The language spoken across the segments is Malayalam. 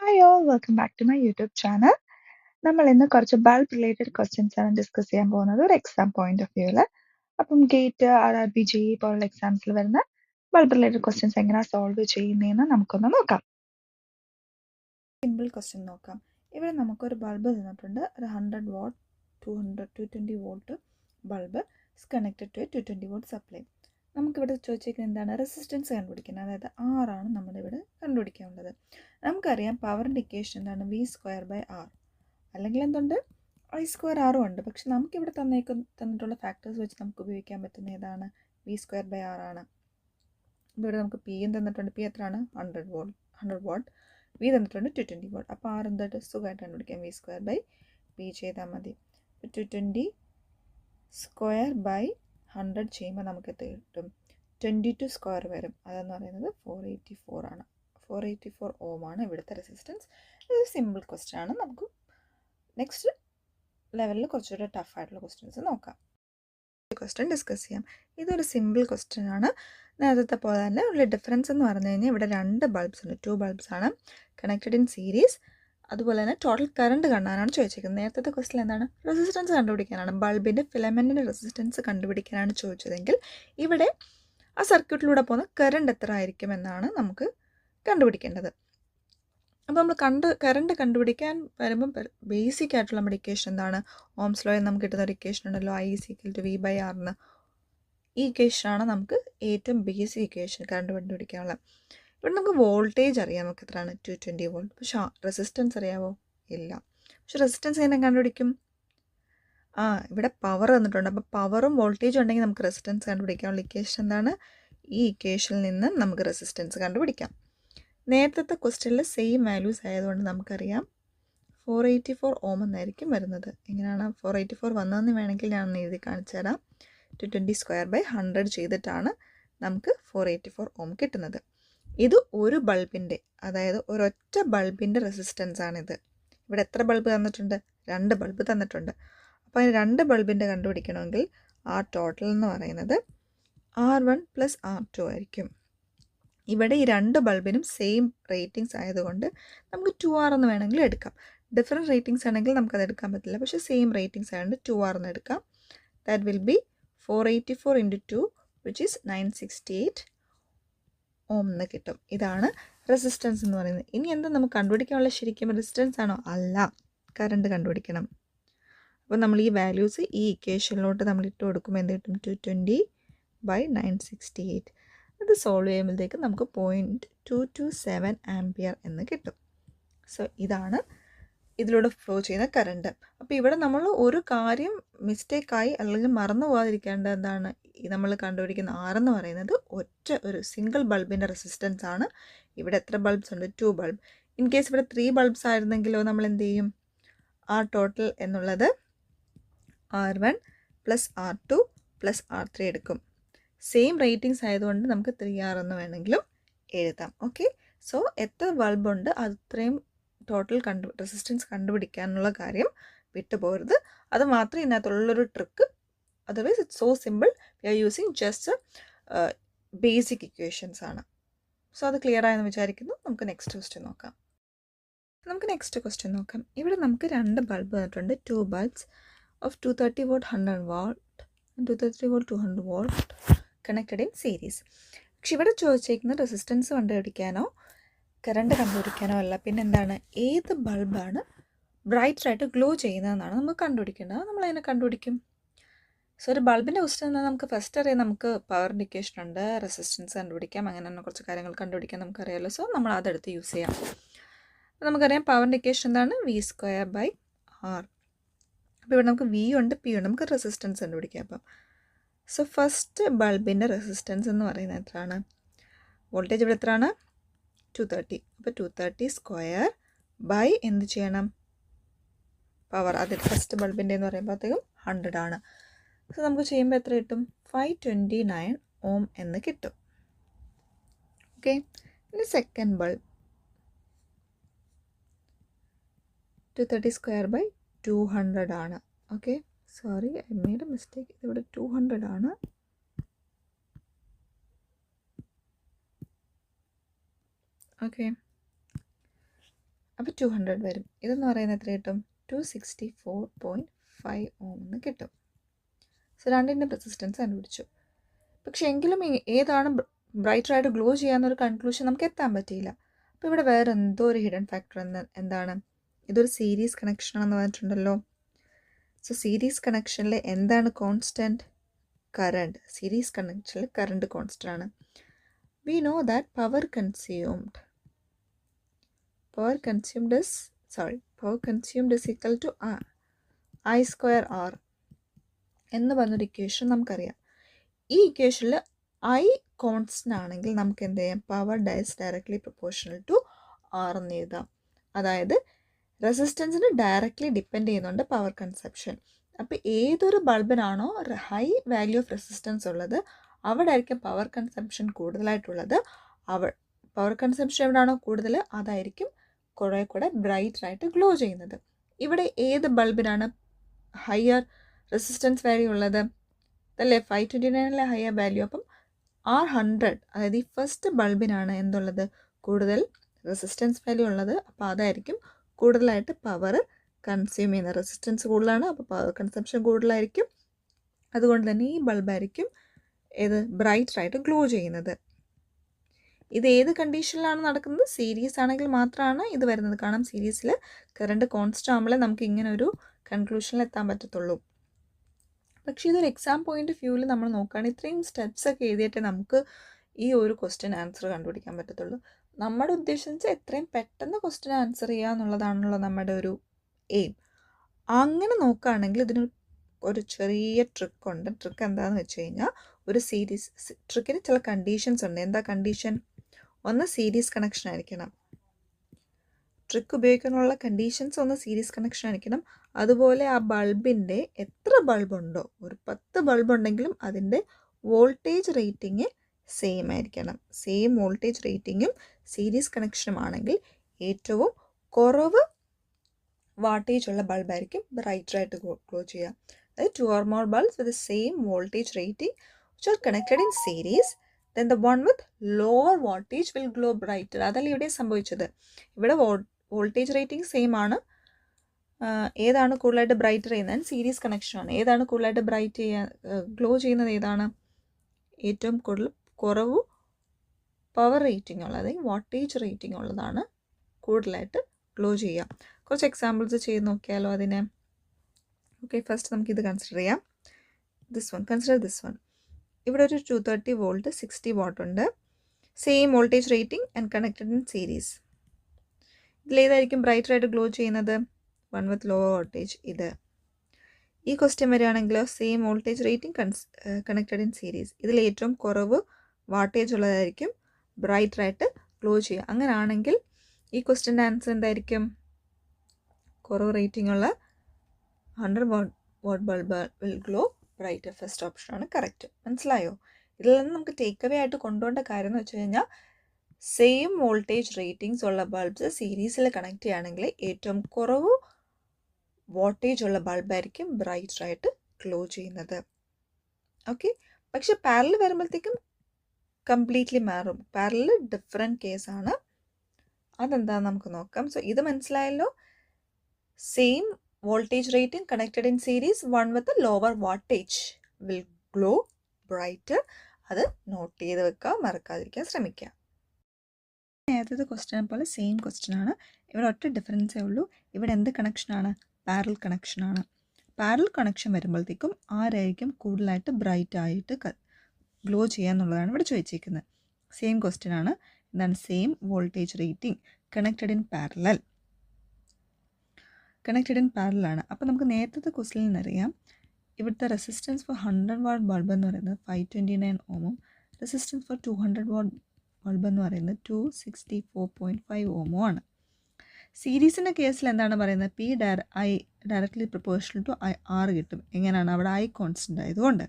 Hi all, welcome back to my YouTube channel. നമ്മൾ ഇന്ന് കുറച്ച് ബൾബ് റിലേറ്റഡ് ക്വസ്റ്റ്യൻസ് ആണ് ഡിസ്കസ് ചെയ്യാൻ പോകുന്നത് ഒരു എക്സാം പോയിന്റ് ഓഫ് വ്യൂവിൽ. അപ്പം ഗേറ്റ് RRB JEE പോലുള്ള എക്സാംസിൽ വരുന്ന ബൾബ് റിലേറ്റഡ് ക്വസ്റ്റ്യൻസ് എങ്ങനെയാണ് സോൾവ് ചെയ്യുന്നതെന്ന് നമുക്കൊന്ന് നോക്കാം. സിമ്പിൾ ക്വസ്റ്റ്യൻ നോക്കാം. ഇവിടെ നമുക്കൊരു ബൾബ് തന്നിട്ടുണ്ട്. ഒരു 100 watt 220 volt bulb is connected to 220 volt supply. നമുക്കിവിടെ ചോദിച്ചിരിക്കുന്നത് എന്താണ്? റെസിസ്റ്റൻസ് കണ്ടുപിടിക്കുന്നത്. അതായത് R ആണ് നമ്മുടെ ഇവിടെ കണ്ടുപിടിക്കാനുള്ളത്. നമുക്കറിയാം പവറിൻ്റെ ഇക്വേഷൻ എന്താണ്? V²/R, അല്ലെങ്കിൽ എന്തുണ്ട്? I²R ഉണ്ട്. പക്ഷെ നമുക്കിവിടെ തന്നിട്ടുള്ള ഫാക്ടേഴ്സ് വെച്ച് നമുക്ക് ഉപയോഗിക്കാൻ പറ്റുന്ന ഏതാണ്? V²/R ആണ്. ഇവിടെ നമുക്ക് P തന്നിട്ടുണ്ട്. P എത്രയാണ്? 100 വാട്ട്. V തന്നിട്ടുണ്ട് 220 വാട്ട്. അപ്പോൾ R എന്തായിട്ട് സുഖമായിട്ട് കണ്ടുപിടിക്കാം. V²/P ചെയ്താൽ മതി. 220² ചെയ്യുമ്പോൾ നമുക്ക് എത്ര കിട്ടും? 22² വരും. അതെന്ന് പറയുന്നത് 484 ആണ്. 484 ഓം ആണ് ഇവിടുത്തെ റെസിസ്റ്റൻസ്. ഇത് സിമ്പിൾ ക്വസ്റ്റ്യൻ ആണ്. നമുക്ക് നെക്സ്റ്റ് ലെവലിൽ കുറച്ചുകൂടെ ടഫായിട്ടുള്ള ക്വസ്റ്റ്യൻസ് നോക്കാം. ക്വസ്റ്റ്യൻ ഡിസ്കസ് ചെയ്യാം. ഇതൊരു സിമ്പിൾ ക്വസ്റ്റ്യൻ ആണ്. നേരത്തെ പോലെ തന്നെ ഉള്ള ഡിഫറൻസ് എന്ന് പറഞ്ഞു കഴിഞ്ഞാൽ ഇവിടെ 2 ബൾബ്സ് ഉണ്ട്. 2 ബൾബ്സ് ആണ് കണക്റ്റഡ് ഇൻ സീരീസ്. അതുപോലെ തന്നെ ടോട്ടൽ കറണ്ട് കാണാനാണ് ചോദിച്ചിരിക്കുന്നത്. നേരത്തെ ക്വസ്റ്റ്യൻ എന്താണ്? റെസിസ്റ്റൻസ് കണ്ടുപിടിക്കാനാണ്. ബൾബിൻ്റെ ഫിലമെൻറ്റിൻ്റെ റെസിസ്റ്റൻസ് കണ്ടുപിടിക്കാനാണ് ചോദിച്ചതെങ്കിൽ ഇവിടെ ആ സർക്യൂട്ടിലൂടെ പോകുന്ന കറണ്ട് എത്ര ആയിരിക്കും എന്നാണ് നമുക്ക് കണ്ടുപിടിക്കേണ്ടത്. അപ്പോൾ നമ്മൾ കറണ്ട് കണ്ടുപിടിക്കാൻ വരുമ്പം ബേസിക് ആയിട്ടുള്ള നമ്മുടെ ഇക്വേഷൻ എന്താണ്? ഓംസ് ലോയിൽ നമുക്ക് കിട്ടുന്ന ഒരു ഇക്വേഷൻ ഉണ്ടല്ലോ, I = V/R എന്ന്. ഈ ഇക്വേഷനാണ് നമുക്ക് ഏറ്റവും ബേസിക് ഇക്വേഷൻ കറണ്ട് കണ്ടുപിടിക്കാനുള്ളത്. ഇവിടെ നമുക്ക് വോൾട്ടേജ് അറിയാം. നമുക്ക് എത്രയാണ്? 220 വോൾട്ട്. പക്ഷേ റെസിസ്റ്റൻസ് അറിയാമോ? ഇല്ല. പക്ഷെ റെസിസ്റ്റൻസ് എങ്ങനെ കണ്ടുപിടിക്കും? ഇവിടെ പവർ തന്നിട്ടുണ്ട്. അപ്പോൾ പവറും വോൾട്ടേജും ഉണ്ടെങ്കിൽ നമുക്ക് റെസിസ്റ്റൻസ് കണ്ടുപിടിക്കാനുള്ള ഇക്വേഷൻ എന്താണ്? ഈ ഇക്വേഷനിൽ നിന്ന് നമുക്ക് റെസിസ്റ്റൻസ് കണ്ടുപിടിക്കാം. നേരത്തെ ക്വസ്റ്റ്യനിൽ സെയിം വാല്യൂസ് ആയതുകൊണ്ട് നമുക്കറിയാം 484 ഓം എന്നായിരിക്കും വരുന്നത്. എങ്ങനെയാണ് 484 വന്നതെന്ന് വേണമെങ്കിൽ ഞാൻ എഴുതി കാണിച്ചു തരാം. 220² ചെയ്തിട്ടാണ് നമുക്ക് 484 ഓം കിട്ടുന്നത്. ഇത് ഒരു ബൾബിൻ്റെ, അതായത് ഒരൊറ്റ ബൾബിൻ്റെ റെസിസ്റ്റൻസ് ആണിത്. ഇവിടെ എത്ര ബൾബ് തന്നിട്ടുണ്ട്? 2 ബൾബ് തന്നിട്ടുണ്ട്. അപ്പോൾ അതിന് 2 ബൾബിൻ്റെ കണ്ടുപിടിക്കണമെങ്കിൽ ആ ടോട്ടൽ എന്ന് പറയുന്നത് R1 + R2 ആയിരിക്കും. ഇവിടെ ഈ 2 ബൾബിനും സെയിം റേറ്റിംഗ്സ് ആയതുകൊണ്ട് നമുക്ക് 2R എന്ന് വേണമെങ്കിൽ എടുക്കാം. ഡിഫറെൻറ്റ് റേറ്റിംഗ്സ് ആണെങ്കിൽ നമുക്കത് എടുക്കാൻ പറ്റില്ല. പക്ഷേ സെയിം റേറ്റിംഗ്സ് ആയതുകൊണ്ട് 2R എന്ന് എടുക്കാം. That will be 484 × 2 which is 968 ഓം എന്ന് കിട്ടും. ഇതാണ് റെസിസ്റ്റൻസ് എന്ന് പറയുന്നത്. ഇനി എന്താ നമുക്ക് കണ്ടുപിടിക്കാനുള്ള? ശരിക്കും റെസിസ്റ്റൻസ് ആണോ? അല്ല, കറണ്ട് കണ്ടുപിടിക്കണം. അപ്പോൾ നമ്മൾ ഈ വാല്യൂസ് ഈ ഇക്വേഷനിലോട്ട് നമ്മൾ ഇട്ട് കൊടുക്കുമ്പോൾ എന്ത് കിട്ടും? 220/968. ഇത് സോൾവ് ചെയ്യുമ്പോഴത്തേക്ക് നമുക്ക് 0.227 ആംപിയർ എന്ന് കിട്ടും. സോ ഇതാണ് ഇതിലൂടെ ഫ്ലോ ചെയ്യുന്ന കറണ്ട്. അപ്പോൾ ഇവിടെ നമ്മൾ ഒരു കാര്യം മിസ്റ്റേക്കായി അല്ലെങ്കിൽ മറന്നു പോകാതിരിക്കേണ്ടത് എന്താണ്? നമ്മൾ കണ്ടുപിടിക്കുന്ന R എന്ന് പറയുന്നത് ഒരു സിംഗിൾ ബൾബിൻ്റെ റെസിസ്റ്റൻസ് ആണ്. ഇവിടെ എത്ര ബൾബ്സ് ഉണ്ട്? 2 ബൾബ്. ഇൻ കേസ് ഇവിടെ 3 ബൾബ്സ് ആയിരുന്നെങ്കിലോ നമ്മൾ എന്ത് ചെയ്യും? R ടോട്ടൽ എന്നുള്ളത് R1 + R2 + R3 എടുക്കും. സെയിം റേറ്റിംഗ്സ് ആയതുകൊണ്ട് നമുക്ക് 3R എന്ന് വേണമെങ്കിലും എഴുതാം. ഓക്കെ, സോ എത്ര ബൾബുണ്ട് അത്രയും ടോട്ടൽ റെസിസ്റ്റൻസ് കണ്ടുപിടിക്കാനുള്ള കാര്യം വിട്ടുപോകരുത്. അത് മാത്രമേ ഇതിനകത്തുള്ളൊരു trick. Otherwise it's so simple. We are using just basic equations ആണ്. സോ അത് ക്ലിയർ ആയെന്ന് വിചാരിക്കുന്നു. നമുക്ക് നെക്സ്റ്റ് ക്വസ്റ്റ്യൻ നോക്കാം. ഇവിടെ നമുക്ക് 2 ബൾബ് തന്നിട്ടുണ്ട്. 2 bulbs of 230 what 100 what 230 volt 200 volt connected in series. പക്ഷെ ഇവിടെ ചോദിച്ചേക്കുന്നത് റെസിസ്റ്റൻസ് കണ്ടുപിടിക്കാനോ കറണ്ട് കണ്ടുപിടിക്കാനോ അല്ല. പിന്നെ എന്താണ്? ഏത് ബൾബാണ് ബ്രൈറ്റായിട്ട് ഗ്ലോ ചെയ്യുന്നതെന്നാണ് നമുക്ക് കണ്ടുപിടിക്കേണ്ടത്. നമ്മളതിനെ കണ്ടുപിടിക്കും. സോ ഒരു ബൾബിൻ്റെ ക്വസ്റ്റ്യൻ എന്നാൽ നമുക്ക് ഫസ്റ്റ് അറിയാം. നമുക്ക് പവർ ഇൻഡിക്കേഷൻ ഉണ്ട്, റെസിസ്റ്റൻസ് കണ്ടുപിടിക്കാം, അങ്ങനെ തന്നെ കുറച്ച് കാര്യങ്ങൾ കണ്ടുപിടിക്കാൻ നമുക്കറിയാമല്ലോ. സോ നമ്മൾ അതെടുത്ത് യൂസ് ചെയ്യാം. നമുക്കറിയാം പവർ ഇൻഡിക്കേഷൻ എന്താണ്? V²/R. അപ്പോൾ ഇവിടെ നമുക്ക് V ഉണ്ട്, P ഉണ്ട്. നമുക്ക് റെസിസ്റ്റൻസ് കണ്ടുപിടിക്കാം. അപ്പം സോ ഫസ്റ്റ് ബൾബിൻ്റെ റെസിസ്റ്റൻസ് എന്ന് പറയുന്നത് എത്രയാണ്? വോൾട്ടേജ് ഇവിടെ എത്രയാണ്? 230. അപ്പോൾ 230² എന്ത് ചെയ്യണം? പവർ. അത് ഫസ്റ്റ് ബൾബിൻ്റെ എന്ന് പറയുമ്പോഴത്തേക്കും 100 ആണ്. സോ നമുക്ക് ചെയ്യുമ്പോൾ എത്ര കിട്ടും? 529 ഓം എന്ന് കിട്ടും. ഓക്കെ, ഇനി സെക്കൻഡ് ബൾബ് 230² ആണ്. Okay, sorry, I made A mistake. ഇതിവിടെ 200 ആണ്. ഓക്കെ, അപ്പോൾ 200 വരും. ഇതെന്ന് പറയുന്നത് എത്ര കിട്ടും? 264.5 ഓം എന്ന് കിട്ടും. സോ രണ്ടിൻ്റെ റെസിസ്റ്റൻസ് കണ്ടുപിടിച്ചു. പക്ഷേ എങ്കിലും ഏതാണ് ബ്രൈറ്ററായിട്ട് ഗ്ലോ ചെയ്യാമെന്നൊരു കൺക്ലൂഷൻ നമുക്ക് എത്താൻ പറ്റിയില്ല. അപ്പോൾ ഇവിടെ വേറെ എന്തോ ഒരു ഹിഡൻ ഫാക്ടർ എന്താണ്? ഇതൊരു സീരീസ് കണക്ഷൻ ആണെന്ന് പറഞ്ഞിട്ടുണ്ടല്ലോ. സോ സീരീസ് കണക്ഷനിൽ എന്താണ് കോൺസ്റ്റൻറ്റ്? കറണ്ട്. സീരീസ് കണക്ഷനിൽ കറണ്ട് കോൺസ്റ്റൻ്റ് ആണ്. We know that power consumed is equal to I square R എന്ന് പറഞ്ഞൊരു ഇക്വേഷൻ നമുക്കറിയാം. ഈ ഇക്വേഷനിൽ I കോൺസ്റ്റൻ്റ് ആണെങ്കിൽ നമുക്ക് എന്ത് ചെയ്യാം? Power directly proportional to R എന്ന് എഴുതാം. അതായത് റെസിസ്റ്റൻസിന് ഡയറക്റ്റ്ലി ഡിപ്പെൻഡ് ചെയ്യുന്നുണ്ട് പവർ കൺസപ്ഷൻ. അപ്പോൾ ഏതൊരു ബൾബിനാണോ ഹൈ വാല്യൂ ഓഫ് റെസിസ്റ്റൻസ് ഉള്ളത് അവിടെ ആയിരിക്കും പവർ കൺസംഷൻ കൂടുതലായിട്ടുള്ളത്. പവർ കൺസംഷൻ എവിടെയാണോ കൂടുതൽ അതായിരിക്കും കുറേ കൂടെ ബ്രൈറ്റായിട്ട് ഗ്ലോ ചെയ്യുന്നത്. ഇവിടെ ഏത് ബൾബിനാണ് ഹയർ റെസിസ്റ്റൻസ് വാല്യൂ ഉള്ളത്? അതല്ലേ 529 ഹയർ വാല്യൂ. അപ്പം R100 അതായത് ഈ ഫസ്റ്റ് ബൾബിനാണ് എന്തുള്ളത്? കൂടുതൽ റെസിസ്റ്റൻസ് വാല്യൂ ഉള്ളത്. അപ്പോൾ അതായിരിക്കും കൂടുതലായിട്ട് പവർ കൺസ്യൂം ചെയ്യുന്നത്. റെസിസ്റ്റൻസ് കൂടുതലാണ്, അപ്പോൾ പവർ കൺസംഷൻ കൂടുതലായിരിക്കും. അതുകൊണ്ട് തന്നെ ഈ ബൾബായിരിക്കും ഏത് ബ്രൈറ്റായിട്ട് ഗ്ലോ ചെയ്യുന്നത്. ഇത് ഏത് കണ്ടീഷനിലാണ് നടക്കുന്നത്? സീരീസ് ആണെങ്കിൽ മാത്രമാണ് ഇത് വരുന്നത്. കാരണം സീരീസിൽ കറണ്ട് കോൺസ്റ്റൻ്റ് ആകുമ്പോഴേ നമുക്ക് ഇങ്ങനെ ഒരു കൺക്ലൂഷനിൽ എത്താൻ പറ്റത്തുള്ളൂ. പക്ഷേ ഇതൊരു എക്സാം പോയിന്റ് ഓഫ് വ്യൂവിൽ നമ്മൾ നോക്കുകയാണെങ്കിൽ ഇത്രയും സ്റ്റെപ്സ് ഒക്കെ എഴുതിയിട്ടേ നമുക്ക് ഈ ഒരു ക്വസ്റ്റ്യൻ ആൻസർ കണ്ടുപിടിക്കാൻ പറ്റത്തുള്ളൂ. നമ്മുടെ ഉദ്ദേശം വെച്ചാൽ എത്രയും പെട്ടെന്ന് ക്വസ്റ്റ്യൻ ആൻസർ ചെയ്യുക എന്നുള്ളതാണല്ലോ നമ്മുടെ ഒരു എയിം. അങ്ങനെ നോക്കുകയാണെങ്കിൽ ഇതിനൊരു ചെറിയ ട്രിക്കുണ്ട്. ട്രിക്ക് എന്താണെന്ന് വെച്ച് കഴിഞ്ഞാൽ ഒരു സീരീസ് ട്രിക്കിന് ചില കണ്ടീഷൻസ് ഉണ്ട്. എന്താ കണ്ടീഷൻ? ഒന്ന് സീരീസ് കണക്ഷൻ ആയിരിക്കണം. ട്രിക്ക് ഉപയോഗിക്കാനുള്ള കണ്ടീഷൻസ് ഒന്ന് സീരീസ് കണക്ഷൻ ആയിരിക്കണം. അതുപോലെ ആ ബൾബിൻ്റെ എത്ര ബൾബുണ്ടോ, ഒരു 10 ബൾബ് ഉണ്ടെങ്കിലും അതിൻ്റെ വോൾട്ടേജ് റേറ്റിംഗ് സെയിം ആയിരിക്കണം. സെയിം വോൾട്ടേജ് റേറ്റിംഗും സീരീസ് കണക്ഷനും ആണെങ്കിൽ ഏറ്റവും കുറവ് വാട്ടേജ് ഉള്ള ബൾബായിരിക്കും ബ്രൈറ്ററായിട്ട് ഗ്ലോ ചെയ്യുക. അതായത് 2 or more bulbs with the same voltage rating which are connected in series, then the one with lower voltage will glow brighter. അതല്ല ഇവിടെ സംഭവിച്ചത്. ഇവിടെ വോൾട്ടേജ് റേറ്റിംഗ് സെയിം ആണ്. ഏതാണ് കൂടുതലായിട്ട് ബ്രൈറ്റർ ചെയ്യുന്നത്? സീരീസ് കണക്ഷനാണ്. ഏതാണ് കൂടുതലായിട്ട് ഗ്ലോ ചെയ്യുന്നത്? ഏതാണ് ഏറ്റവും കുറവ് പവർ റേറ്റിംഗ് ഉള്ളത്, വാട്ടേജ് റേറ്റിംഗ് ഉള്ളതാണ് കൂടുതലായിട്ട് ഗ്ലോ ചെയ്യുക. കുറച്ച് എക്സാമ്പിൾസ് ചെയ്ത് നോക്കിയാലോ അതിനെ. ഓക്കെ, ഫസ്റ്റ് നമുക്കിത് കൺസിഡർ ചെയ്യാം. Consider this one. ഇവിടെ ഒരു 230 വോൾട്ട് 60 വാട്ട് ഉണ്ട്. Same voltage rating and connected in series. ഇതിലേതായിരിക്കും ബ്രൈറ്ററായിട്ട് ഗ്ലോ ചെയ്യുന്നത്? One with low voltage. ഇത് ഈ ക്വസ്റ്റ്യൻ വരികയാണെങ്കിലോ same voltage rating connected in series. ഇതിൽ ഏറ്റവും കുറവ് വാട്ടേജ് ഉള്ളതായിരിക്കും ബ്രൈറ്ററായിട്ട് ഗ്ലോ ചെയ്യുക. അങ്ങനെയാണെങ്കിൽ ഈ ക്വസ്റ്റ്യൻ്റെ ആൻസർ എന്തായിരിക്കും? കുറവ് റേറ്റിംഗ് ഉള്ള 100 watt bulb will glow brighter. First ഓപ്ഷനാണ് കറക്റ്റ്. മനസ്സിലായോ? ഇതിൽ നിന്ന് നമുക്ക് ടേക്ക് അവേ ആയിട്ട് കൊണ്ടുപോകേണ്ട കാര്യം എന്ന് വെച്ച് കഴിഞ്ഞാൽ സെയിം വോൾട്ടേജ് റേറ്റിംഗ്സ് ഉള്ള ബൾബ്സ് സീരീസിൽ കണക്ട് ചെയ്യുകയാണെങ്കിൽ ഏറ്റവും കുറവ് വോൾട്ടേജ് ഉള്ള ബൾബായിരിക്കും ബ്രൈറ്ററായിട്ട് ഗ്ലോ ചെയ്യുന്നത്. ഓക്കെ, പക്ഷെ പാരലൽ വരുമ്പോഴത്തേക്കും കംപ്ലീറ്റ്ലി മാറും. പാരലൽ ഡിഫറെൻറ്റ് കേസാണ്. അതെന്താണെന്ന് നമുക്ക് നോക്കാം. സോ ഇത് മനസ്സിലായല്ലോ. Same voltage rating connected in series, one with a lower wattage will glow brighter. അത് നോട്ട് ചെയ്ത് വെക്കുക, മറക്കാതിരിക്കാൻ ശ്രമിക്കുക. നേരത്തെ ക്വസ്റ്റ്യനെ പോലെ സെയിം ക്വസ്റ്റ്യൻ ആണ്. ഇവിടെ ഒറ്റ ഡിഫറൻസേ ഉള്ളൂ. ഇവിടെ എന്ത് കണക്ഷനാണ്? പാരലൽ കണക്ഷനാണ്. പാരലൽ കണക്ഷൻ വരുമ്പോഴത്തേക്കും ആരായിരിക്കും കൂടുതലായിട്ട് ബ്രൈറ്റ് ആയിട്ട് ഗ്ലോ ചെയ്യുക എന്നുള്ളതാണ് ഇവിടെ ചോദിച്ചിരിക്കുന്നത്. സെയിം ക്വസ്റ്റ്യൻ ആണ്. എന്താണ്? Same voltage rating connected in parallel. Connected in പാരലാണ്. അപ്പോൾ നമുക്ക് നേരത്തെ ക്വസ്റ്റ്യനിൽ നിന്നറിയാം ഇവിടുത്തെ റെസിസ്റ്റൻസ് ഫോർ 100 വാട്ട് ബൾബ് എന്ന് പറയുന്നത് 529 ഓമും റെസിസ്റ്റൻസ് ഫോർ 200 വാട്ട് ബൾബ് എന്ന് പറയുന്നത് 264.5 ഓമും ആണ്. സീരീസിൻ്റെ കേസിൽ എന്താണ് പറയുന്നത്? I directly proportional to R കിട്ടും. എങ്ങനെയാണ്? അവിടെ I കോൺസ്റ്റൻ്റ് ആയതുകൊണ്ട്.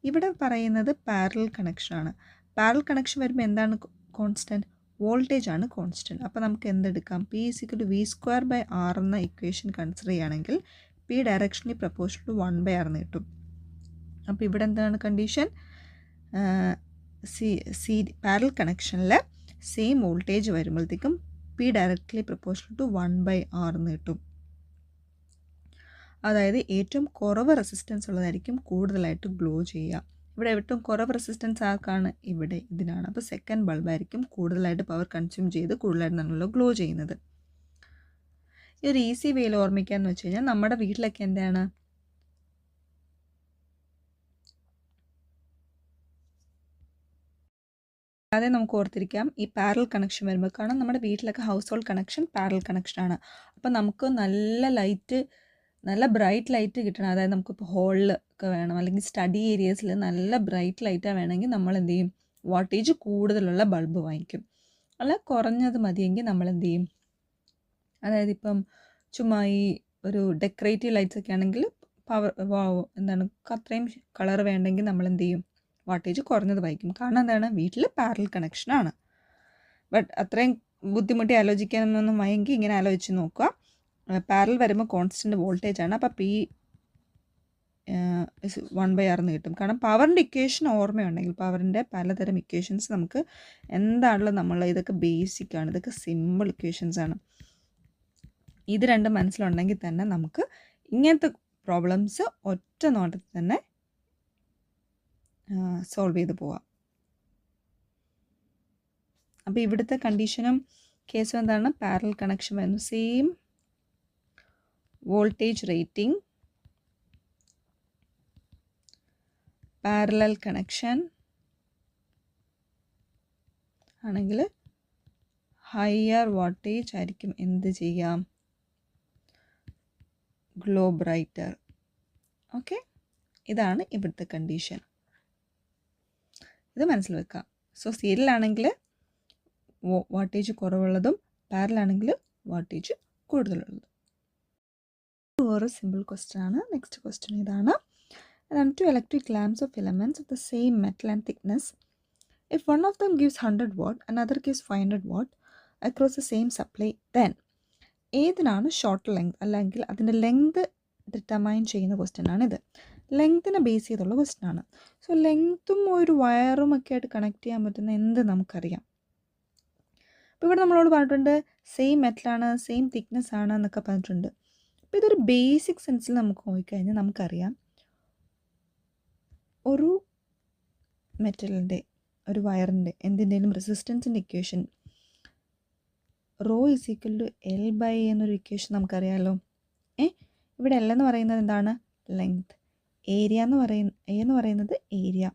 ഇവിടെ പറയുന്നത് പാരലൽ കണക്ഷനാണ്. പാരലൽ കണക്ഷൻ വരുമ്പോൾ എന്താണ് കോൺസ്റ്റൻറ്റ്? വോൾട്ടേജ് ആണ് കോൺസ്റ്റൻറ്റ്. അപ്പോൾ നമുക്ക് എന്തെടുക്കാം? P = V²/R എന്ന ഇക്വേഷൻ കൺസിഡർ ചെയ്യുകയാണെങ്കിൽ P directionally proportional to 1/R എന്ന് കിട്ടും. അപ്പോൾ ഇവിടെ എന്താണ് കണ്ടീഷൻ? പാരലൽ കണക്ഷനിൽ സെയിം വോൾട്ടേജ് വരുമ്പോഴത്തേക്കും P directly proportional to 1/R എന്ന് കിട്ടും. അതായത് ഏറ്റവും കുറവ് റെസിസ്റ്റൻസ് ഉള്ളതായിരിക്കും കൂടുതലായിട്ട് ഗ്ലോ ചെയ്യുക. ഇവിടെ ഏറ്റവും കുറവ് റെസിസ്റ്റൻസ് ആർക്കാണ്? ഇവിടെ ഇതിനാണ്. അപ്പോൾ സെക്കൻഡ് ബൾബായിരിക്കും കൂടുതലായിട്ട് പവർ കൺസ്യൂം ചെയ്ത് കൂടുതലായിട്ട് നമ്മളോ ഗ്ലോ ചെയ്യുന്നത്. ഈ ഒരു ഈസി വേയിൽ ഓർമ്മിക്കാന്ന് വെച്ച് കഴിഞ്ഞാൽ നമ്മുടെ വീട്ടിലൊക്കെ എന്താണ് അതെ നമുക്ക് ഓർത്തിരിക്കാം. ഈ പാരൽ കണക്ഷൻ വരുമ്പോൾ കാരണം നമ്മുടെ വീട്ടിലൊക്കെ ഹൗസ് ഹോൾഡ് കണക്ഷൻ പാരൽ കണക്ഷനാണ്. അപ്പോൾ നമുക്ക് നല്ല ബ്രൈറ്റ് ലൈറ്റ് കിട്ടണം. അതായത് നമുക്കിപ്പോൾ ഹോളിൽ ഒക്കെ വേണം, അല്ലെങ്കിൽ സ്റ്റഡി ഏരിയസിൽ നല്ല ബ്രൈറ്റ് ലൈറ്റാണ് വേണമെങ്കിൽ നമ്മൾ എന്ത് ചെയ്യും? വാട്ടേജ് കൂടുതലുള്ള ബൾബ് വാങ്ങിക്കും. അല്ല കുറഞ്ഞത് മതിയെങ്കിൽ നമ്മൾ എന്ത് ചെയ്യും? അതായത് ഇപ്പം ചുമ്മാ ഈ ഒരു ഡെക്കറേറ്റീവ് ലൈറ്റ്സ് ഒക്കെ ആണെങ്കിൽ അത്രയും കളർ വേണ്ടെങ്കിൽ നമ്മൾ എന്ത് ചെയ്യും? വാട്ടേജ് കുറഞ്ഞത് വായിക്കും. കാരണം എന്താണ്? വീട്ടിൽ പാരൽ കണക്ഷനാണ്. ബട്ട് അത്രയും ബുദ്ധിമുട്ടി ആലോചിക്കാനൊന്നും വയ്യെങ്കിൽ ഇങ്ങനെ ആലോചിച്ച് നോക്കുക. പാരൽ വരുമ്പോൾ കോൺസ്റ്റൻറ്റ് വോൾട്ടേജ് ആണ്. അപ്പോൾ P 1/R എന്ന് കിട്ടും. കാരണം പവറിൻ്റെ ഇക്വേഷൻ ഓർമ്മയുണ്ടെങ്കിൽ, പവറിൻ്റെ പലതരം ഇക്വേഷൻസ് നമുക്ക് എന്താണല്ലോ ഇതൊക്കെ ബേസിക്കാണ്, ഇതൊക്കെ സിമ്പിൾ ഇക്വേഷൻസ് ആണ്. ഇത് രണ്ടും മനസ്സിലുണ്ടെങ്കിൽ തന്നെ നമുക്ക് ഇങ്ങനത്തെ പ്രോബ്ലംസ് ഒറ്റ നോട്ടത്തിൽ തന്നെ സോൾവ് ചെയ്ത് പോവാം. അപ്പോൾ ഇവിടുത്തെ കണ്ടീഷനും കേസും എന്താണ്? പാരലൽ കണക്ഷൻ വരുന്നു. Same voltage rating, parallel connection ആണെങ്കിൽ ഹയർ വാട്ടേജ് ആയിരിക്കും എന്ത് ചെയ്യാം? Glow brighter. ഓക്കെ, ഇതാണ് ഇവിടുത്തെ കണ്ടീഷൻ. ഇത് മനസ്സിൽ വെക്കാം. സോ സീരിയലാണെങ്കിൽ വാട്ടേജ് കുറവുള്ളതും പാരലാണെങ്കിൽ വാട്ടേജ് കൂടുതലുള്ളതും. ഒരു സിമ്പിൾ ക്വസ്റ്റ്യൻ ആണ്. നെക്സ്റ്റ് ക്വസ്റ്റ്യൻ ഇതാണ്. Two electric lamps of filaments of the same metal and thickness. If one of them gives 100 watt, another gives 500 watt across the same supply, then ഏതിനാണ് ഷോർട്ട് ലെങ്ത്, അല്ലെങ്കിൽ അതിൻ്റെ ലെങ്ത് ഡിറ്റർമൈൻ ചെയ്യുന്ന ക്വസ്റ്റ്യൻ ആണിത്. ലെങ്ത്തിനെ ബേസ് ചെയ്തുള്ള ക്വസ്റ്റ്യൻ ആണ്. സോ ലെങ്ത്തും ഒരു വയറും ഒക്കെ ആയിട്ട് കണക്ട് ചെയ്യാൻ പറ്റുന്ന എന്ത് നമുക്കറിയാം. അപ്പോൾ ഇവിടെ നമ്മളോട് പറഞ്ഞിട്ടുണ്ട് സെയിം മെറ്റലാണ്, സെയിം തിക്നെസ് ആണ് എന്നൊക്കെ പറഞ്ഞിട്ടുണ്ട്. അപ്പോൾ ഇതൊരു ബേസിക് സെൻസിൽ നമുക്ക് നോക്കിക്കഴിഞ്ഞാൽ നമുക്കറിയാം, ഒരു മെറ്റലിൻ്റെ, ഒരു വയറിൻ്റെ, എന്തിൻ്റെയും റെസിസ്റ്റൻസിൻ്റെ equation rho is equal to L/A എന്നൊരു ഇക്വേഷൻ നമുക്കറിയാമല്ലോ. ഇവിടെ L എന്ന് പറയുന്നത് എന്താണ്? ലെങ്ത്. ഏരിയ എന്ന് പറയുന്നത് ഏരിയ.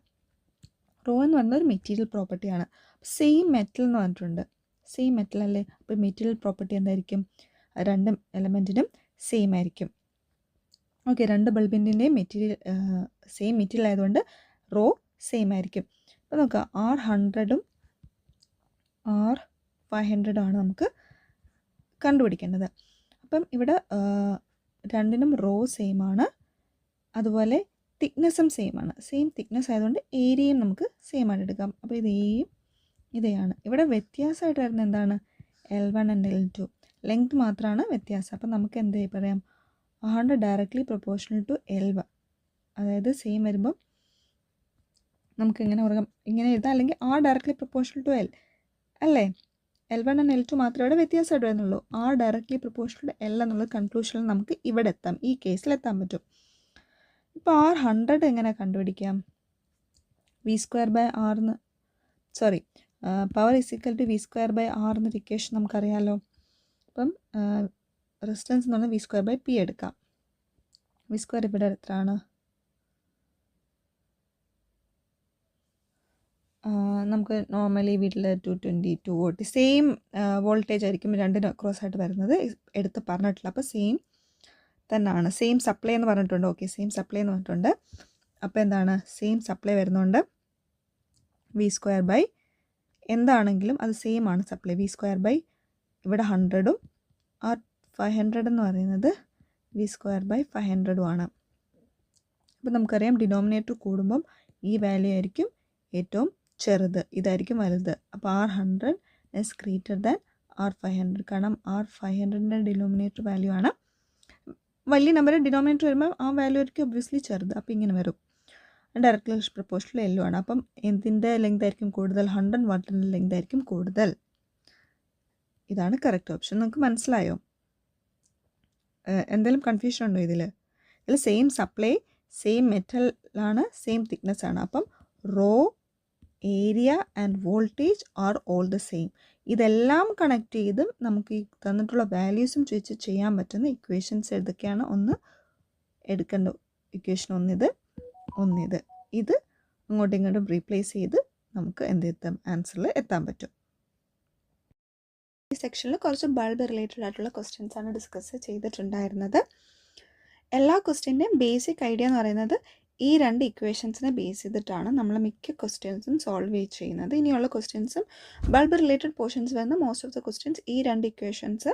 റോ എന്ന് പറയുന്നത് ഒരു മെറ്റീരിയൽ പ്രോപ്പർട്ടിയാണ്. സെയിം മെറ്റൽ എന്ന് പറഞ്ഞിട്ടുണ്ട്. സെയിം മെറ്റൽ അല്ലേ? അപ്പോൾ മെറ്റീരിയൽ പ്രോപ്പർട്ടി എന്തായിരിക്കും? രണ്ട് എലമെൻറ്റിനും സെയിം ആയിരിക്കും. ഓക്കെ, രണ്ട് ബൾബിൻ്റെയും സെയിം മെറ്റീരിയൽ ആയതുകൊണ്ട് റോ സെയിം ആയിരിക്കും. അപ്പോൾ നോക്കുക, R100ഉം R500 ആണ് നമുക്ക് കണ്ടുപിടിക്കേണ്ടത്. അപ്പം ഇവിടെ രണ്ടിനും റോ സെയിം ആണ്, അതുപോലെ തിക്നെസ്സും സെയിം ആണ്. സെയിം തിക്നെസ് ആയതുകൊണ്ട് ഏരിയയും നമുക്ക് സെയിം ആയിട്ട് എടുക്കാം. അപ്പോൾ ഇതാണ് ഇവിടെ വ്യത്യാസമായിട്ട് വരുന്നത് എന്താണ്? L1 and L2. ലെങ്ത് മാത്രമാണ് വ്യത്യാസം. അപ്പം നമുക്ക് എന്ത് പറയാം? 100 ഡയറക്ട്ലി പ്രൊപ്പോർഷണൽ ടു L1. അതായത് സെയിം വരുമ്പം നമുക്ക് ഇങ്ങനെ എഴുതാം, അല്ലെങ്കിൽ R directly proportional to L അല്ലേ? L1 ആൻഡ് L2 മാത്രമേ ഇവിടെ വ്യത്യാസമായിട്ട് വരുന്നുള്ളൂ. R directly proportional to L എന്നുള്ള കൺക്ലൂഷനിൽ നമുക്ക് ഇവിടെ എത്താം, ഈ കേസിൽ എത്താൻ പറ്റും. ഇപ്പോൾ R100 എങ്ങനെ കണ്ടുപിടിക്കാം? V²/R power is equal to V²/R എന്നൊരു ഇക്വേഷൻ നമുക്കറിയാമല്ലോ. അപ്പം റെസിസ്റ്റൻസ് എന്ന് പറഞ്ഞാൽ V²/P എടുക്കാം. V² ഇവിടെ എത്രയാണ്? നമുക്ക് നോർമലി വീട്ടിൽ 220 വോൾട്ട് സെയിം വോൾട്ടേജ് ആയിരിക്കും രണ്ടിനും അക്രോസ് ആയിട്ട് വരുന്നത്. എടുത്ത് പറഞ്ഞിട്ടില്ല. അപ്പോൾ സെയിം തന്നെയാണ്. സെയിം സപ്ലൈ എന്ന് പറഞ്ഞിട്ടുണ്ട്. ഓക്കെ, സെയിം സപ്ലൈ എന്ന് പറഞ്ഞിട്ടുണ്ട്. അപ്പോൾ എന്താണ്? സെയിം സപ്ലൈ വരുന്നുണ്ട്. V² എന്താണെങ്കിലും അത് സെയിം ആണ് സപ്ലൈ. V² ഇവിടെ 100ഉം R500 എന്ന് പറയുന്നത് V²/500 ആണ്. അപ്പോൾ നമുക്കറിയാം ഡിനോമിനേറ്റർ കൂടുമ്പം ഈ വാല്യൂ ആയിരിക്കും ഏറ്റവും ചെറുത്, ഇതായിരിക്കും വലുത്. അപ്പോൾ R100 is greater than R500. കാരണം R500ൻ്റെ ഡിനോമിനേറ്റർ വാല്യൂ ആണ് വലിയ നമ്പർ. ഡിനോമിനേറ്റർ വരുമ്പോൾ ആ വാല്യൂ ആയിരിക്കും ഒബ്വിയസ്ലി ചെറുത്. അപ്പോൾ ഇങ്ങനെ വരും. ഡയറക്ട്ലി പ്രൊപ്പോർഷണൽ L ആണ്. അപ്പം എന്തിൻ്റെ ലെങ്ത് ആയിരിക്കും കൂടുതൽ? 100 വാട്ടിൻ്റെ ലെങ്ത് ആയിരിക്കും കൂടുതൽ. ഇതാണ് കറക്റ്റ് ഓപ്ഷൻ. നിങ്ങൾക്ക് മനസ്സിലായോ? എന്തെങ്കിലും കൺഫ്യൂഷൻ ഉണ്ടോ ഇതിൽ? ഇതിൽ സെയിം സപ്ലൈ, സെയിം മെറ്റലാണ്, സെയിം തിക്നെസ് ആണ്. അപ്പം rho, area and voltage are all the same. ഇതെല്ലാം കണക്ട് ചെയ്തും നമുക്ക് ഈ തന്നിട്ടുള്ള വാല്യൂസും ചോദിച്ച് ചെയ്യാൻ പറ്റുന്ന ഇക്വേഷൻസ് ഏതൊക്കെയാണ്? ഒന്ന് എടുക്കേണ്ട ഇക്വേഷൻ ഒന്നിത്, ഇത് അങ്ങോട്ടും ഇങ്ങോട്ടും റീപ്ലേസ് ചെയ്ത് നമുക്ക് ആൻസറിൽ എത്താൻ പറ്റും. ഈ സെക്ഷനിൽ കുറച്ച് ബൾബ് റിലേറ്റഡ് ആയിട്ടുള്ള ക്വസ്റ്റ്യൻസ് ആണ് ഡിസ്കസ് ചെയ്തിട്ടുണ്ടായിരുന്നത്. എല്ലാ ക്വസ്റ്റ്യൻ്റെയും ബേസിക് ഐഡിയ എന്ന് പറയുന്നത് ഈ രണ്ട് ഇക്വേഷൻസിനെ ബേസ് ചെയ്തിട്ടാണ് നമ്മൾ മിക്ക ക്വസ്റ്റ്യൻസും സോൾവ് ചെയ്യുന്നത്. ഇനിയുള്ള ക്വസ്റ്റ്യൻസും ബൾബ് റിലേറ്റഡ് പോർഷൻസ് വരുന്ന മോസ്റ്റ് ഓഫ് ദ ക്വസ്റ്റ്യൻസ് ഈ രണ്ട് ഇക്വേഷൻസ്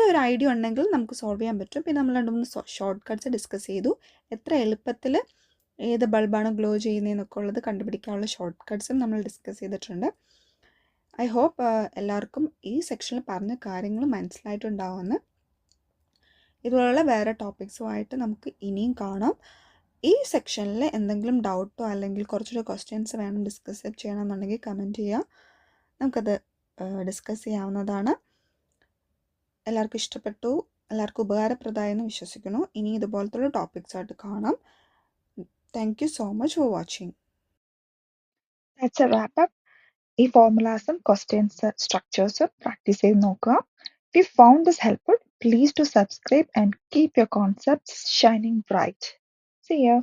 ഒരു ഐഡിയ ഉണ്ടെങ്കിൽ നമുക്ക് സോൾവ് ചെയ്യാൻ പറ്റും. പിന്നെ നമ്മൾ 2-3 ഷോർട്ട് കട്ട്സ് ഡിസ്കസ് ചെയ്തു. എത്ര എളുപ്പത്തിൽ ഏത് ബൾബാണ് ഗ്ലോ ചെയ്യുന്നതെന്നൊക്കെ ഉള്ളത് കണ്ടുപിടിക്കാനുള്ള ഷോർട്ട് കട്ട്സും നമ്മൾ ഡിസ്കസ് ചെയ്തിട്ടുണ്ട്. ഐ ഹോപ്പ് എല്ലാവർക്കും ഈ സെക്ഷനിൽ പറഞ്ഞ കാര്യങ്ങൾ മനസ്സിലായിട്ടുണ്ടാവുമെന്ന്. ഇതുപോലുള്ള വേറെ ടോപ്പിക്സുമായിട്ട് നമുക്ക് ഇനിയും കാണാം. ഈ സെക്ഷനിൽ എന്തെങ്കിലും ഡൗട്ടോ അല്ലെങ്കിൽ കുറച്ചുകൂടെ ക്വസ്റ്റ്യൻസ് വേണം ഡിസ്കസ് ചെയ്യണമെന്നുണ്ടെങ്കിൽ കമൻറ്റ് ചെയ്യുക, നമുക്കത് ഡിസ്കസ് ചെയ്യാവുന്നതാണ്. എല്ലാവർക്കും ഇഷ്ടപ്പെട്ടു, എല്ലാവർക്കും ഉപകാരപ്രദമായെന്ന് വിശ്വസിക്കുന്നു. ഇനി ഇതുപോലത്തുള്ള ടോപ്പിക്സായിട്ട് കാണാം. Thank you so much for watching. That's A wrap up. ഈ ഫോർമുലാസും ക്വസ്റ്റ്യൻസ് സ്ട്രക്ചേഴ്സും പ്രാക്ടീസ് ചെയ്ത് നോക്കുക. If you found this helpful, please do subscribe and keep your concepts shining bright. See ya.